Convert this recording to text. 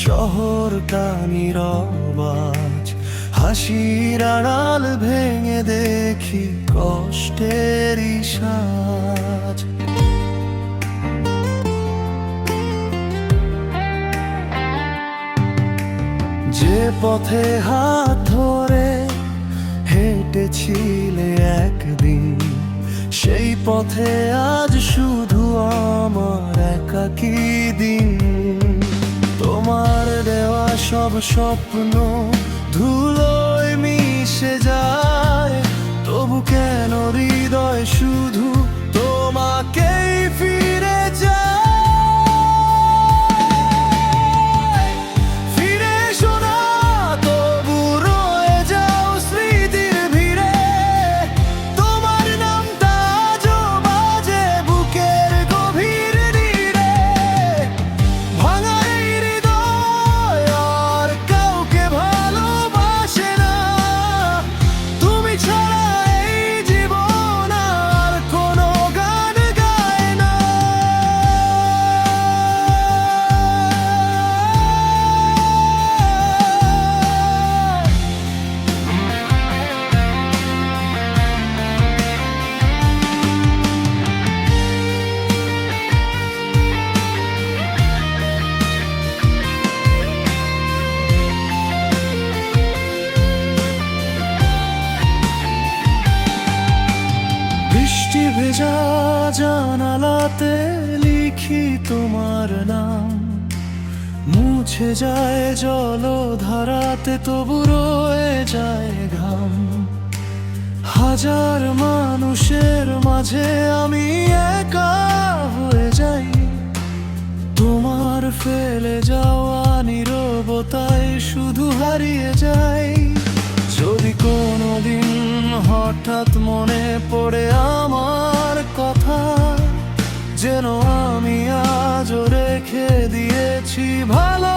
শহরটা নীরব আজ, হাসির আড়াল ভেঙে দেখি কষ্টেরই সাজ। যে পথে হাত ধরে হেঁটেছিলে একদিন, সেই পথে আজ শুধু আমার একাকী দিন। তোমার দেওয়া সব স্বপ্ন ধুলোয় মিশে যায়, তবু কেন হৃদয় শুধু তোমাকেই ফিরে যায়। ফিরে এসো না, তবু রয়ে যাও স্মৃতির ভিড়ে। তোমার নামটা আজও বাজে বুকের গভীর নীড়ে। ভাঙা এই হৃদয় আর কাউকে ভালোবাসে না, তুমি ছাড়া এই জীবন আর কোনো গান গায় না। বৃষ্টি ভেজা জানালাতে লিখি তোমার নাম, মুছে যায় জলধারাতে তবু রয়ে যায় ঘাম। হাজার মানুষের মাঝে আমি একা হয়ে যাই, তোমার ফেলে যাওয়া নীরবতায় শুধু হারিয়ে যাই। যদি কোনোদিন হঠাৎ মনে পড়ে আমার কথা, যেন আমি আজও রেখে দিয়েছি ভালো